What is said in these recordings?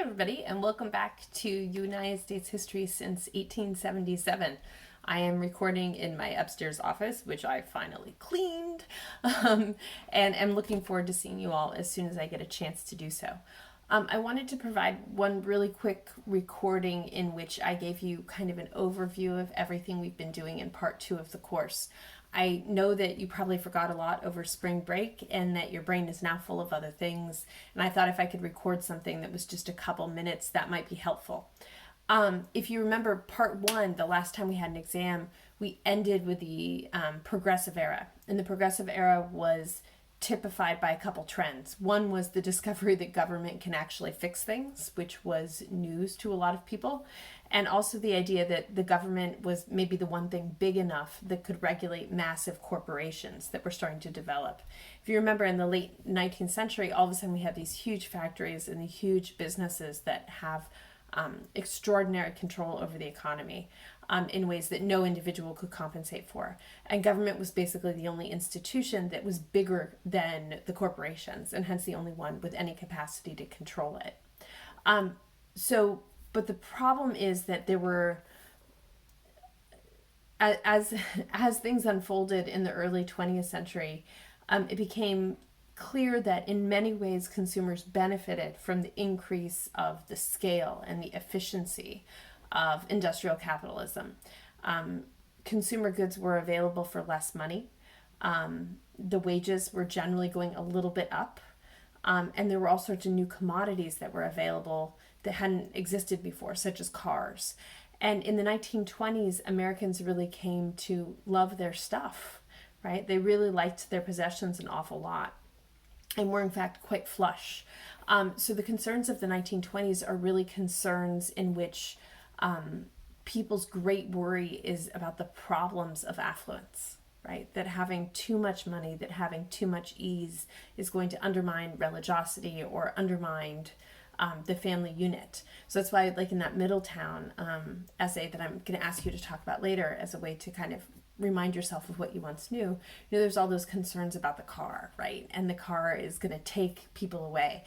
everybody, and welcome back to United States History since 1877. I am recording in my upstairs office, which I finally cleaned, and am looking forward to seeing you all as soon as I get a chance to do so. I wanted to provide one really quick recording in which I gave you kind of an overview of everything we've been doing in part 2 of the course. I know that you probably forgot a lot over spring break and that your brain is now full of other things. And I thought if I could record something that was just a couple minutes, that might be helpful. If you remember part 1, the last time we had an exam, we ended with the progressive era. And the progressive era was typified by a couple trends. One was the discovery that government can actually fix things, which was news to a lot of people. And also the idea that the government was maybe the one thing big enough that could regulate massive corporations that were starting to develop. If you remember, in the late 19th century, all of a sudden we have these huge factories and the huge businesses that have extraordinary control over the economy in ways that no individual could compensate for. And government was basically the only institution that was bigger than the corporations, and hence the only one with any capacity to control it. But the problem is that there were, as things unfolded in the early 20th century, it became clear that in many ways consumers benefited from the increase of the scale and the efficiency of industrial capitalism. Consumer goods were available for less money. The wages were generally going a little bit up. And there were all sorts of new commodities that were available that hadn't existed before, such as cars. And in the 1920s, Americans really came to love their stuff, right? They really liked their possessions an awful lot, and were in fact quite flush. So the concerns of the 1920s are really concerns in which people's great worry is about the problems of affluence, right? That having too much money, that having too much ease is going to undermine religiosity or undermine the family unit. So that's why, like in that Middletown essay that I'm going to ask you to talk about later as a way to kind of remind yourself of what you once knew, there's all those concerns about the car, right? And the car is going to take people away.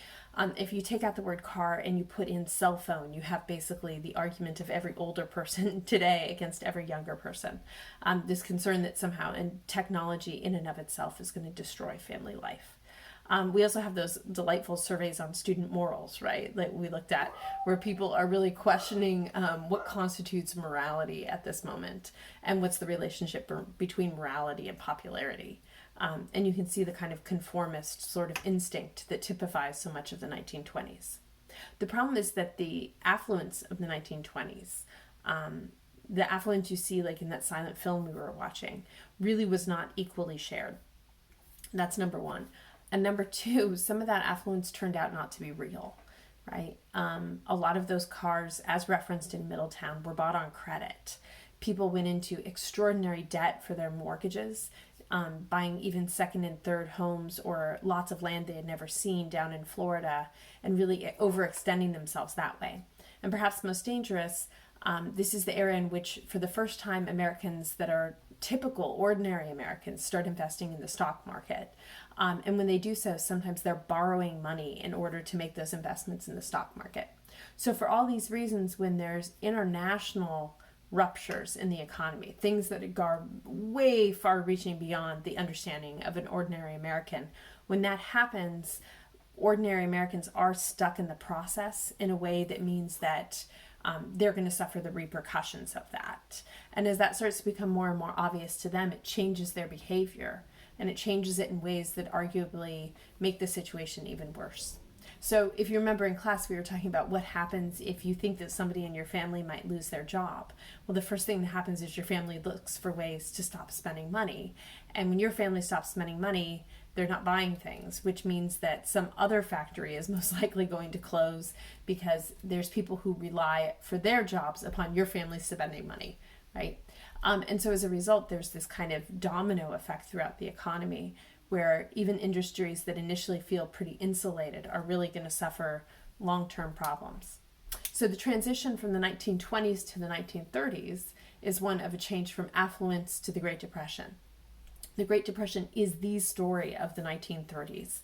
If you take out the word car and you put in cell phone, you have basically the argument of every older person today against every younger person. This concern that somehow and technology in and of itself is going to destroy family life. We also have those delightful surveys on student morals, right? Like we looked at, where people are really questioning what constitutes morality at this moment and what's the relationship between morality and popularity. And you can see the kind of conformist sort of instinct that typifies so much of the 1920s. The problem is that the affluence of the 1920s, the affluence you see like in that silent film we were watching, really was not equally shared. That's number one. And number two, some of that affluence turned out not to be real, right? A lot of those cars, as referenced in Middletown, were bought on credit. People went into extraordinary debt for their mortgages, buying even second and third homes or lots of land they had never seen down in Florida, and really overextending themselves that way. And perhaps most dangerous, this is the era in which, for the first time, Americans that are typical, ordinary Americans start investing in the stock market. And when they do so, sometimes they're borrowing money in order to make those investments in the stock market. So for all these reasons, when there's international ruptures in the economy, things that are way far reaching beyond the understanding of an ordinary American, when that happens, ordinary Americans are stuck in the process in a way that means that they're going to suffer the repercussions of that. And as that starts to become more and more obvious to them, it changes their behavior, and it changes it in ways that arguably make the situation even worse. So if you remember in class, we were talking about what happens if you think that somebody in your family might lose their job. Well, the first thing that happens is your family looks for ways to stop spending money. And when your family stops spending money, they're not buying things, which means that some other factory is most likely going to close because there's people who rely for their jobs upon your family spending money, right? And so as a result, there's this kind of domino effect throughout the economy where even industries that initially feel pretty insulated are really going to suffer long-term problems. So the transition from the 1920s to the 1930s is one of a change from affluence to the Great Depression. The Great Depression is the story of the 1930s,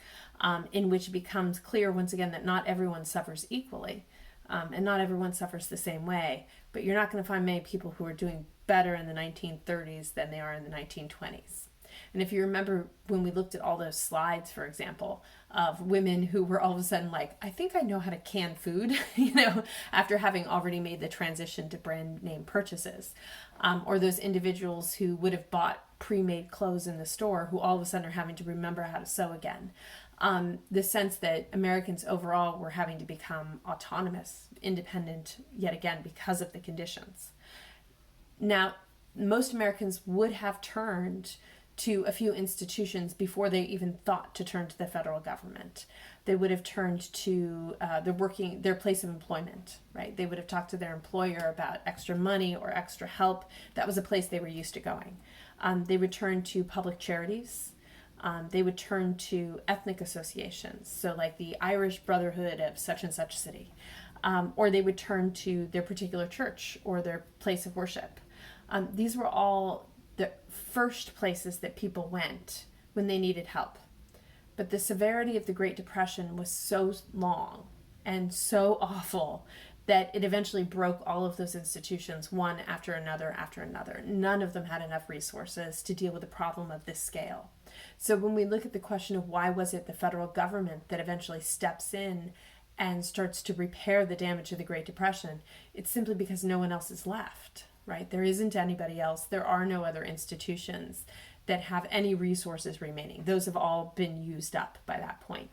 in which it becomes clear once again that not everyone suffers equally. And not everyone suffers the same way, but you're not going to find many people who are doing better in the 1930s than they are in the 1920s. And if you remember when we looked at all those slides, for example, of women who were all of a sudden like, I think I know how to can food, after having already made the transition to brand name purchases, or those individuals who would have bought pre-made clothes in the store who all of a sudden are having to remember how to sew again. The sense that Americans overall were having to become autonomous, independent, yet again, because of the conditions. Now, most Americans would have turned to a few institutions before they even thought to turn to the federal government. They would have turned to their place of employment, right? They would have talked to their employer about extra money or extra help. That was a place they were used to going. They would turn to public charities. They would turn to ethnic associations, so like the Irish Brotherhood of such and such city, or they would turn to their particular church or their place of worship. These were all the first places that people went when they needed help. But the severity of the Great Depression was so long and so awful that it eventually broke all of those institutions one after another after another. None of them had enough resources to deal with a problem of this scale. So when we look at the question of why was it the federal government that eventually steps in and starts to repair the damage of the Great Depression, it's simply because no one else is left, right? There isn't anybody else. There are no other institutions that have any resources remaining. Those have all been used up by that point.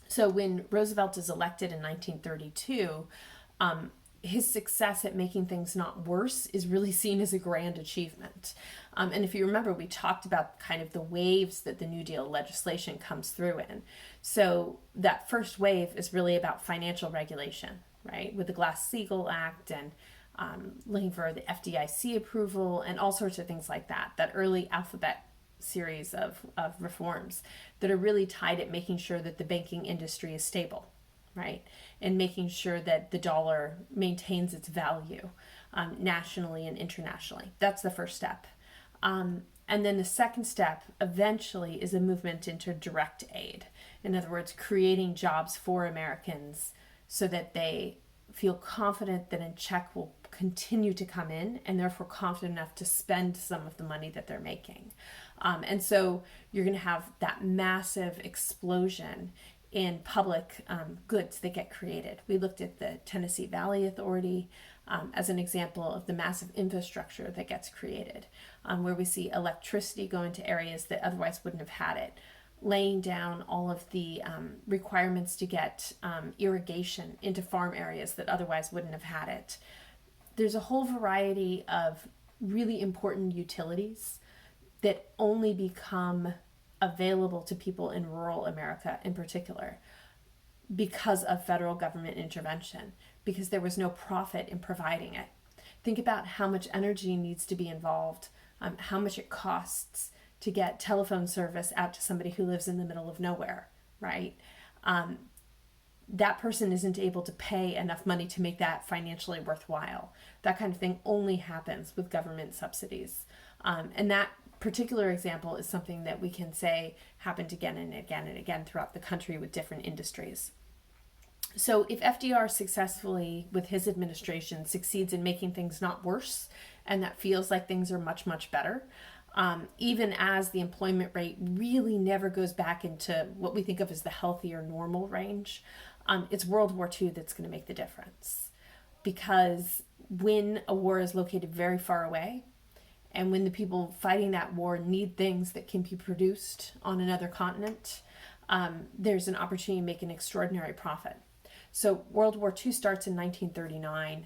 So when Roosevelt is elected in 1932, his success at making things not worse is really seen as a grand achievement. And if you remember, we talked about kind of the waves that the New Deal legislation comes through in. So that first wave is really about financial regulation, right? With the Glass-Steagall Act and looking for the FDIC approval and all sorts of things like that. That early alphabet series of reforms that are really tied at making sure that the banking industry is stable, right? And making sure that the dollar maintains its value nationally and internationally. That's the first step. And then the second step eventually is a movement into direct aid. In other words, creating jobs for Americans so that they feel confident that a check will continue to come in and therefore confident enough to spend some of the money that they're making. And so you're going to have that massive explosion in public goods that get created. We looked at the Tennessee Valley Authority as an example of the massive infrastructure that gets created, where we see electricity go into areas that otherwise wouldn't have had it, laying down all of the requirements to get irrigation into farm areas that otherwise wouldn't have had it. There's a whole variety of really important utilities that only become available to people in rural America in particular because of federal government intervention, because there was no profit in providing it. Think about how much energy needs to be involved, how much it costs to get telephone service out to somebody who lives in the middle of nowhere, right? That person isn't able to pay enough money to make that financially worthwhile. That kind of thing only happens with government subsidies. And that particular example is something that we can say happened again and again and again throughout the country with different industries. So if FDR successfully, with his administration, succeeds in making things not worse, and that feels like things are much, much better, even as the employment rate really never goes back into what we think of as the healthy or normal range, it's World War II that's going to make the difference. Because when a war is located very far away, and when the people fighting that war need things that can be produced on another continent, there's an opportunity to make an extraordinary profit. So World War II starts in 1939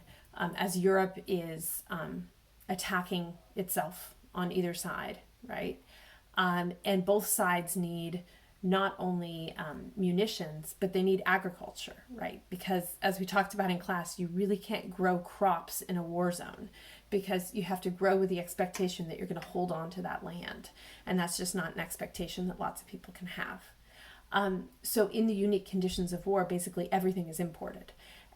as Europe is attacking itself on either side, right? And both sides need not only munitions, but they need agriculture, right? Because as we talked about in class, you really can't grow crops in a war zone because you have to grow with the expectation that you're going to hold on to that land. And that's just not an expectation that lots of people can have. So in the unique conditions of war, basically everything is imported.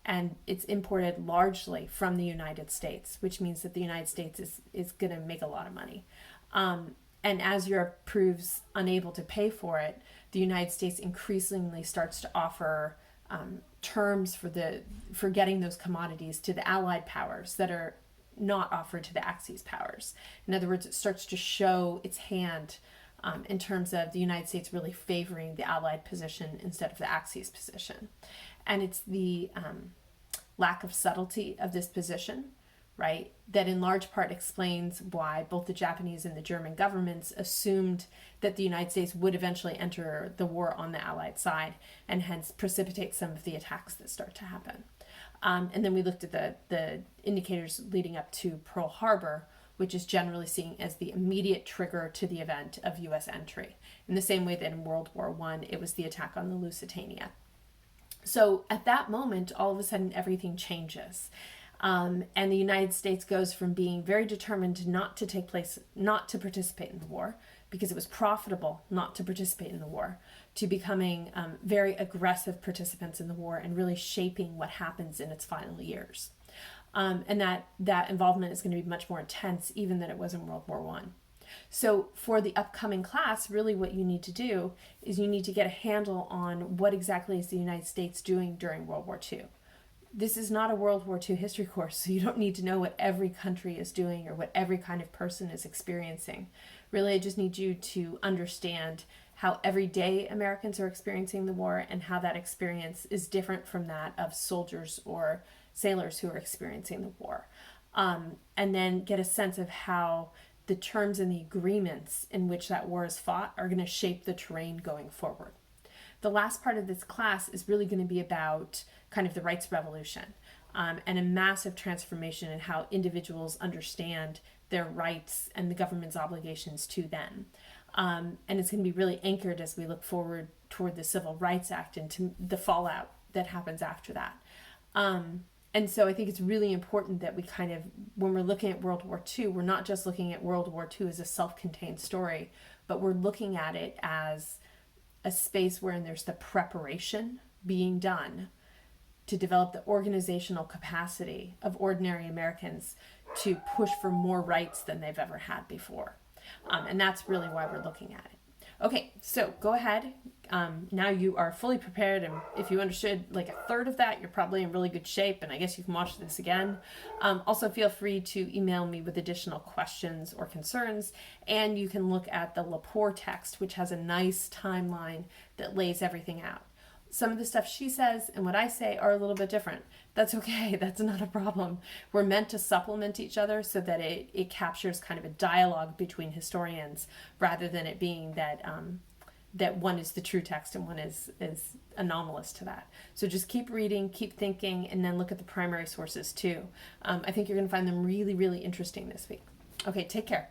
And it's imported largely from the United States, which means that the United States is going to make a lot of money. And as Europe proves unable to pay for it, the United States increasingly starts to offer terms for getting those commodities to the Allied powers that are not offered to the Axis powers. In other words, it starts to show its hand in terms of the United States really favoring the Allied position instead of the Axis position. And it's the lack of subtlety of this position, right, that in large part explains why both the Japanese and the German governments assumed that the United States would eventually enter the war on the Allied side and hence precipitate some of the attacks that start to happen. And then we looked at the indicators leading up to Pearl Harbor, which is generally seen as the immediate trigger to the event of U.S. entry, in the same way that in World War I, it was the attack on the Lusitania. So at that moment, all of a sudden, everything changes. And the United States goes from being very determined not to participate in the war, because it was profitable not to participate in the war, to becoming very aggressive participants in the war and really shaping what happens in its final years. And that involvement is going to be much more intense even than it was in World War I. So for the upcoming class, really what you need to do is you need to get a handle on what exactly is the United States doing during World War II. This is not a World War II history course, so you don't need to know what every country is doing or what every kind of person is experiencing. Really, I just need you to understand how everyday Americans are experiencing the war and how that experience is different from that of soldiers or sailors who are experiencing the war. And then get a sense of how the terms and the agreements in which that war is fought are going to shape the terrain going forward. The last part of this class is really going to be about kind of the rights revolution and a massive transformation in how individuals understand their rights and the government's obligations to them. And it's going to be really anchored as we look forward toward the Civil Rights Act and to the fallout that happens after that. And so I think it's really important that we kind of, when we're looking at World War II, we're not just looking at World War II as a self-contained story, but we're looking at it as a space wherein there's the preparation being done to develop the organizational capacity of ordinary Americans to push for more rights than they've ever had before. And that's really why we're looking at it. Okay, so go ahead. Now you are fully prepared, and if you understood like a third of that, you're probably in really good shape, and I guess you can watch this again. Also, feel free to email me with additional questions or concerns, and you can look at the Lepore text, which has a nice timeline that lays everything out. Some of the stuff she says and what I say are a little bit different. That's okay. That's not a problem. We're meant to supplement each other so that it captures kind of a dialogue between historians rather than it being that that one is the true text and one is anomalous to that. So just keep reading, keep thinking, and then look at the primary sources too. I think you're going to find them really, really interesting this week. Okay, take care.